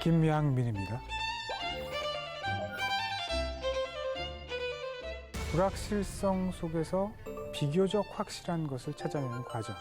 김양민입니다. 불확실성 속에서 비교적 확실한 것을 찾아내는 과정,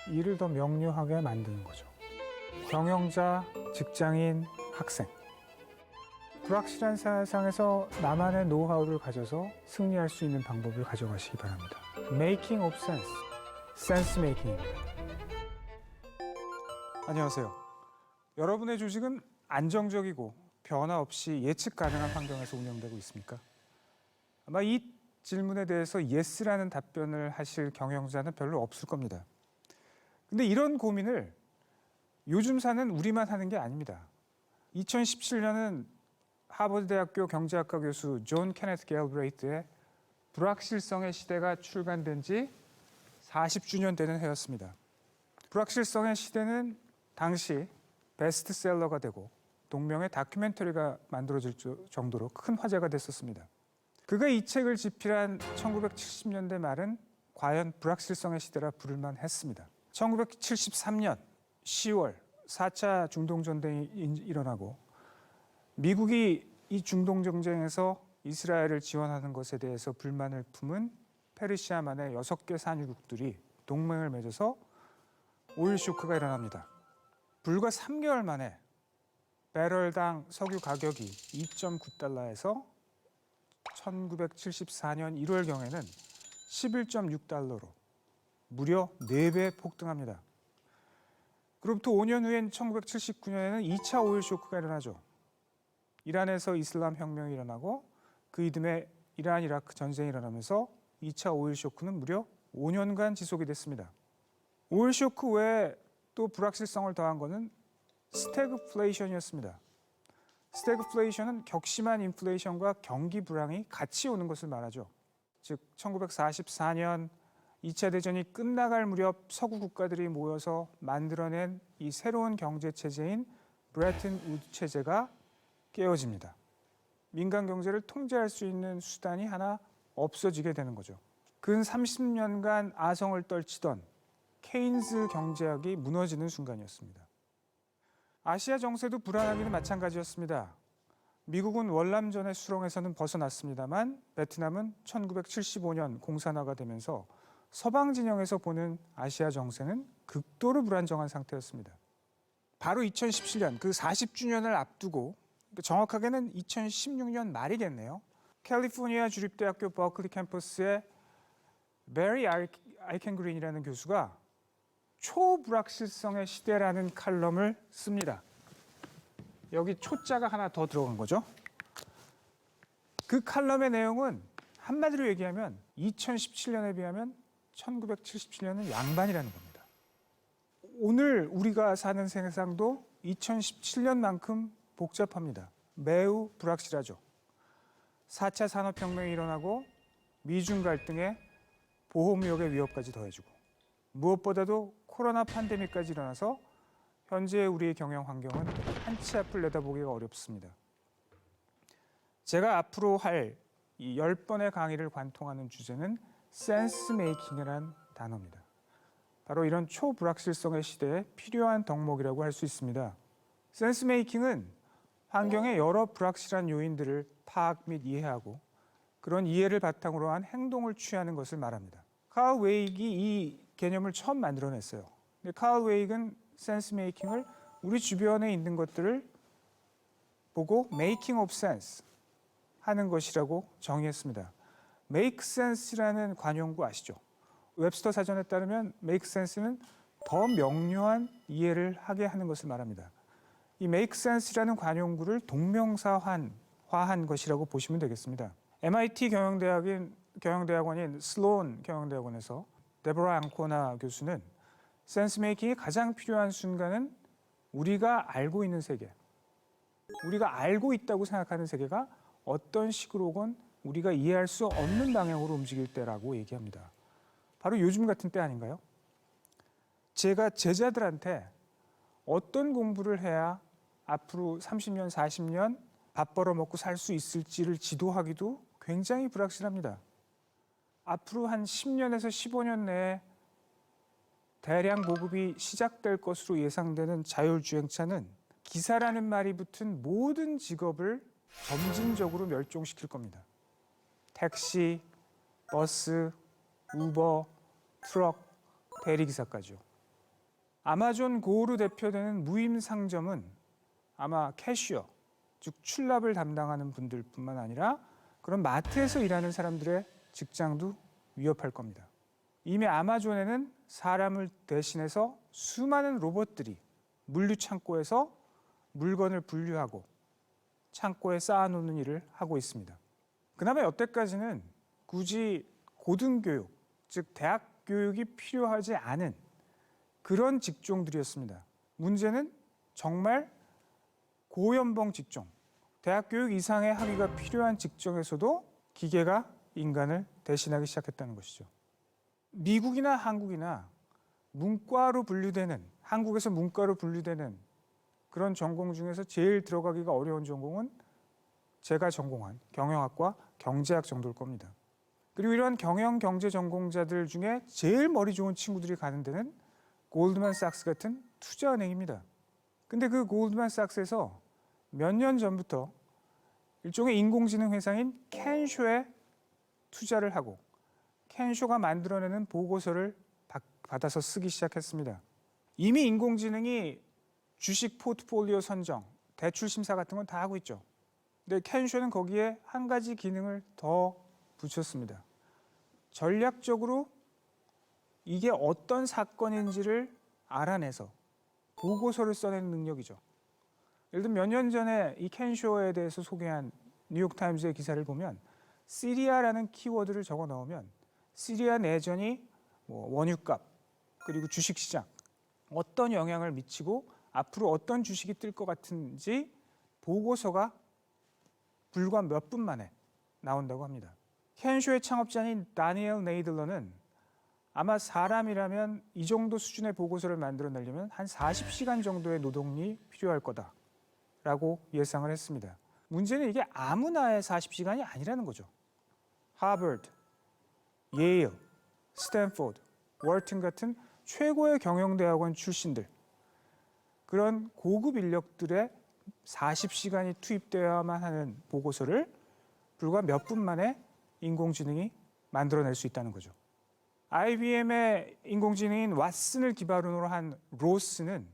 이를 더 명료하게 만드는 거죠. 경영자, 직장인, 학생. 불확실한 세상에서 나만의 노하우를 가져서 승리할 수 있는 방법을 가져가시기 바랍니다. Making of Sense, Sense Making입니다. 안녕하세요. 여러분의 조직은 안정적이고 변화 없이 예측 가능한 환경에서 운영되고 있습니까? 아마 이 질문에 대해서 yes라는 답변을 하실 경영자는 별로 없을 겁니다. 근데 이런 고민을 요즘 사는 우리만 하는 게 아닙니다. 2017년은 하버드대학교 경제학과 교수 존 케네스 갤브레이트의 불확실성의 시대가 출간된 지 40주년 되는 해였습니다. 불확실성의 시대는 당시 베스트셀러가 되고 동명의 다큐멘터리가 만들어질 정도로 큰 화제가 됐었습니다. 그가 이 책을 집필한 1970년대 말은 과연 불확실성의 시대라 부를만 했습니다. 1973년 10월 4차 중동전쟁이 일어나고 미국이 이 중동전쟁에서 이스라엘을 지원하는 것에 대해서 불만을 품은 페르시아만의 6개 산유국들이 동맹을 맺어서 오일 쇼크가 일어납니다. 불과 3개월 만에 배럴당 석유 가격이 2.9달러에서 1974년 1월경에는 11.6달러로 무려 4배 폭등합니다. 그로부터 5년 후인 1979년에는 2차 오일 쇼크가 일어나죠. 이란에서 이슬람 혁명이 일어나고 그 이듬해 이란 이라크 전쟁이 일어나면서 2차 오일 쇼크는 무려 5년간 지속이 됐습니다. 오일 쇼크 외에 또 불확실성을 더한 것은 스태그플레이션이었습니다. 스태그플레이션은 격심한 인플레이션과 경기 불황이 같이 오는 것을 말하죠. 즉 1944년 2차 대전이 끝나갈 무렵 서구 국가들이 모여서 만들어낸 이 새로운 경제체제인 브레튼 우드 체제가 깨어집니다. 민간 경제를 통제할 수 있는 수단이 하나 없어지게 되는 거죠. 근 30년간 아성을 떨치던 케인즈 경제학이 무너지는 순간이었습니다. 아시아 정세도 불안하기는 마찬가지였습니다. 미국은 월남전의 수렁에서는 벗어났습니다만 베트남은 1975년 공산화가 되면서 서방 진영에서 보는 아시아 정세는 극도로 불안정한 상태였습니다. 바로 2017년 그 40주년을 앞두고 정확하게는 2016년 말이겠네요. 캘리포니아 주립대학교 버클리 캠퍼스의 베리 아이켄그린이라는 교수가 초불확실성의 시대라는 칼럼을 씁니다. 여기 초자가 하나 더 들어간 거죠. 그 칼럼의 내용은 한마디로 얘기하면 2017년에 비하면 1977년은 양반이라는 겁니다. 오늘 우리가 사는 세상도 2017년만큼 복잡합니다. 매우 불확실하죠. 4차 산업혁명이 일어나고 미중 갈등에 보호무역의 위협까지 더해지고 무엇보다도 코로나 팬데믹까지 일어나서 현재 우리의 경영 환경은 한치 앞을 내다보기가 어렵습니다. 제가 앞으로 할 이 10번의 강의를 관통하는 주제는 센스 메이킹이라는 단어입니다. 바로 이런 초불확실성의 시대에 필요한 덕목이라고 할 수 있습니다. 센스 메이킹은 환경의 여러 불확실한 요인들을 파악 및 이해하고 그런 이해를 바탕으로 한 행동을 취하는 것을 말합니다. 칼 웨익이 이 개념을 처음 만들어냈어요. 근데 칼 웨익은 센스 메이킹을 우리 주변에 있는 것들을 보고 making of sense 하는 것이라고 정의했습니다. make sense라는 관용구 아시죠? 웹스터 사전에 따르면 make sense는 더 명료한 이해를 하게 하는 것을 말합니다. 이 make sense라는 관용구를 동명사화한 것이라고 보시면 되겠습니다. MIT 경영대학원인 슬론 경영대학원에서 데보라 앙코나 교수는 센스 메이킹이 가장 필요한 순간은 우리가 알고 있는 세계, 우리가 알고 있다고 생각하는 세계가 어떤 식으로건 우리가 이해할 수 없는 방향으로 움직일 때라고 얘기합니다. 바로 요즘 같은 때 아닌가요? 제가 제자들한테 어떤 공부를 해야 앞으로 30년, 40년 밥 벌어먹고 살 수 있을지를 지도하기도 굉장히 불확실합니다. 앞으로 한 10년에서 15년 내에 대량 보급이 시작될 것으로 예상되는 자율주행차는 기사라는 말이 붙은 모든 직업을 점진적으로 멸종시킬 겁니다. 택시, 버스, 우버, 트럭, 대리기사까지요. 아마존 고로 대표되는 무임 상점은 아마 캐셔, 즉 출납을 담당하는 분들뿐만 아니라 그런 마트에서 일하는 사람들의 직장도 위협할 겁니다. 이미 아마존에는 사람을 대신해서 수많은 로봇들이 물류 창고에서 물건을 분류하고 창고에 쌓아놓는 일을 하고 있습니다. 그나마 여태까지는 굳이 고등교육, 즉 대학 교육이 필요하지 않은 그런 직종들이었습니다. 문제는 정말 고연봉 직종, 대학 교육 이상의 학위가 필요한 직종에서도 기계가 인간을 대신하기 시작했다는 것이죠. 미국이나 한국이나 문과로 분류되는, 한국에서 문과로 분류되는 그런 전공 중에서 제일 들어가기가 어려운 전공은 제가 전공한 경영학과 경제학 정도일 겁니다. 그리고 이런 경영 경제 전공자들 중에 제일 머리 좋은 친구들이 가는 데는 골드만삭스 같은 투자은행입니다. 근데 그 골드만삭스에서 몇 년 전부터 일종의 인공지능 회사인 캔쇼에 투자를 하고 캔쇼가 만들어내는 보고서를 받아서 쓰기 시작했습니다. 이미 인공지능이 주식 포트폴리오 선정, 대출 심사 같은 건 다 하고 있죠. 근데 캔쇼는 거기에 한 가지 기능을 더 붙였습니다. 전략적으로 이게 어떤 사건인지를 알아내서 보고서를 써내는 능력이죠. 예를 들면 몇 년 전에 이 캔쇼에 대해서 소개한 뉴욕타임즈의 기사를 보면 시리아라는 키워드를 적어 넣으면 시리아 내전이 원유값 그리고 주식시장 어떤 영향을 미치고 앞으로 어떤 주식이 뜰 것 같은지 보고서가 불과 몇 분 만에 나온다고 합니다. 캔쇼의 창업자인 다니엘 네이들러는 아마 사람이라면 이 정도 수준의 보고서를 만들어내려면 한 40시간 정도의 노동이 필요할 거다라고 예상을 했습니다. 문제는 이게 아무나의 40시간이 아니라는 거죠. 하버드, 예일, 스탠포드, 월튼 같은 최고의 경영대학원 출신들 그런 고급 인력들의 40시간이 투입되어야만 하는 보고서를 불과 몇 분 만에 인공지능이 만들어낼 수 있다는 거죠. IBM의 인공지능인 왓슨을 기반으로 한 로스는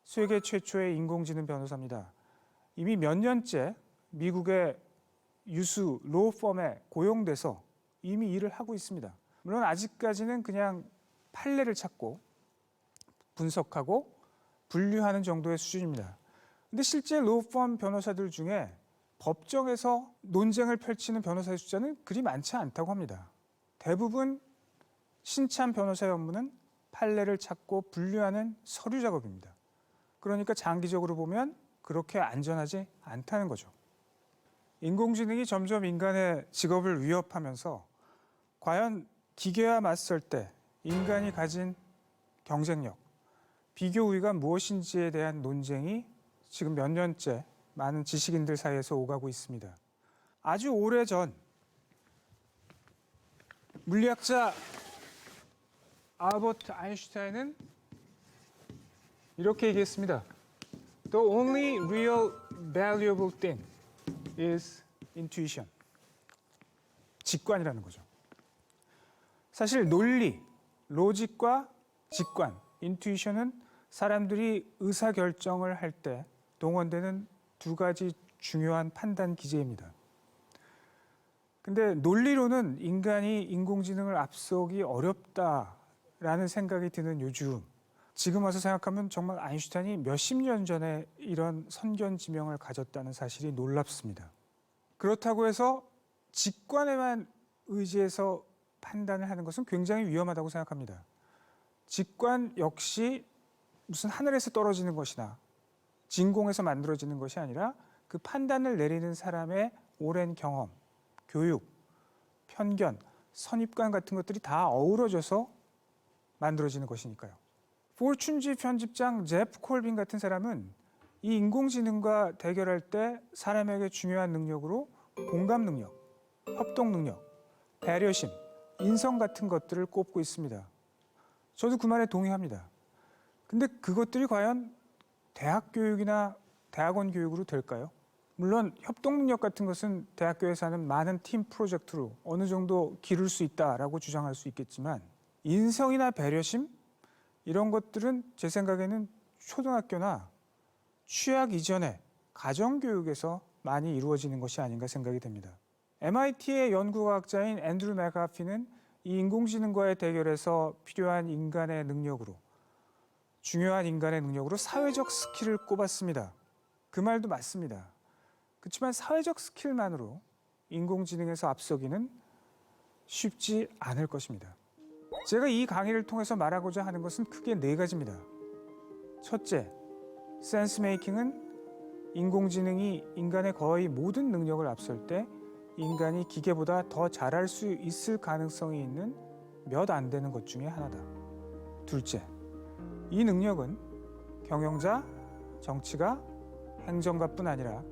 세계 최초의 인공지능 변호사입니다. 이미 몇 년째 미국의 유수 로펌에 고용돼서 이미 일을 하고 있습니다. 물론 아직까지는 그냥 판례를 찾고 분석하고 분류하는 정도의 수준입니다. 근데 실제 로펌 변호사들 중에 법정에서 논쟁을 펼치는 변호사의 숫자는 그리 많지 않다고 합니다. 대부분 신참 변호사의 업무는 판례를 찾고 분류하는 서류 작업입니다. 그러니까 장기적으로 보면 그렇게 안전하지 않다는 거죠. 인공지능이 점점 인간의 직업을 위협하면서 과연 기계와 맞설 때 인간이 가진 경쟁력, 비교 우위가 무엇인지에 대한 논쟁이 지금 몇 년째 많은 지식인들 사이에서 오가고 있습니다. 아주 오래전 물리학자 알버트 아인슈타인은 이렇게 얘기했습니다. The only real valuable thing is intuition. 직관이라는 거죠. 사실 논리, 로직과 직관, intuition은 사람들이 의사결정을 할 때 동원되는 두 가지 중요한 판단 기제입니다. 근데 논리로는 인간이 인공지능을 앞서기 어렵다라는 생각이 드는 요즘, 지금 와서 생각하면 정말 아인슈타인이 몇십 년 전에 이런 선견지명을 가졌다는 사실이 놀랍습니다. 그렇다고 해서 직관에만 의지해서 판단을 하는 것은 굉장히 위험하다고 생각합니다. 직관 역시 무슨 하늘에서 떨어지는 것이나 진공에서 만들어지는 것이 아니라 그 판단을 내리는 사람의 오랜 경험, 교육, 편견, 선입관 같은 것들이 다 어우러져서 만들어지는 것이니까요. 포춘지 편집장 제프 콜빈 같은 사람은 이 인공지능과 대결할 때 사람에게 중요한 능력으로 공감 능력, 협동 능력, 배려심, 인성 같은 것들을 꼽고 있습니다. 저도 그 말에 동의합니다. 근데 그것들이 과연 대학 교육이나 대학원 교육으로 될까요? 물론 협동 능력 같은 것은 대학교에서 하는 많은 팀 프로젝트로 어느 정도 기를 수 있다라고 주장할 수 있겠지만 인성이나 배려심 이런 것들은 제 생각에는 초등학교나 취학 이전에 가정교육에서 많이 이루어지는 것이 아닌가 생각이 됩니다. MIT의 연구과학자인 앤드루 맥아피는 이 인공지능과의 대결에서 필요한 인간의 능력으로 중요한 인간의 능력으로 사회적 스킬을 꼽았습니다. 그 말도 맞습니다. 그렇지만 사회적 스킬만으로 인공지능에서 앞서기는 쉽지 않을 것입니다. 제가 이 강의를 통해서 말하고자 하는 것은 크게 4가지입니다. 첫째, 센스 메이킹은 인공지능이 인간의 거의 모든 능력을 앞설 때 인간이 기계보다 더 잘할 수 있을 가능성이 있는 몇 안 되는 것 중에 하나다. 둘째, 이 능력은 경영자, 정치가, 행정가뿐 아니라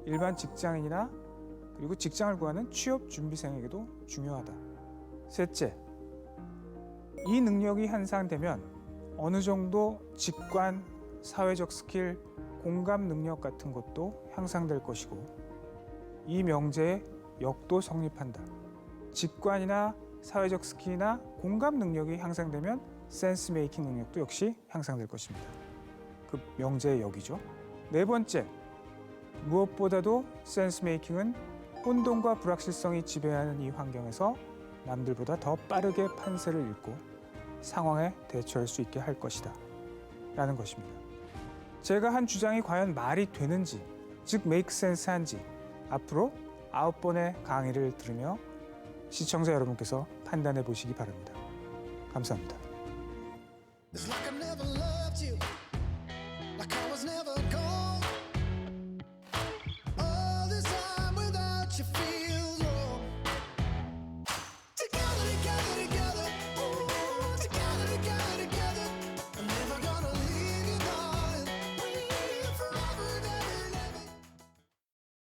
일반 직장인이나 그리고 직장을 구하는 취업 준비생에게도 중요하다. 셋째, 이 능력이 향상되면 어느 정도 직관, 사회적 스킬, 공감 능력 같은 것도 향상될 것이고 이 명제의 역도 성립한다. 직관이나 사회적 스킬이나 공감 능력이 향상되면 센스 메이킹 능력도 역시 향상될 것입니다. 그 명제의 역이죠. 4번째, 무엇보다도 센스 메이킹은 혼돈과 불확실성이 지배하는 이 환경에서 남들보다 더 빠르게 판세를 읽고 상황에 대처할 수 있게 할 것이다 라는 것입니다. 제가 한 주장이 과연 말이 되는지, 즉 make sense한지 앞으로 9번의 강의를 들으며 시청자 여러분께서 판단해 보시기 바랍니다. 감사합니다. It's like I never loved you.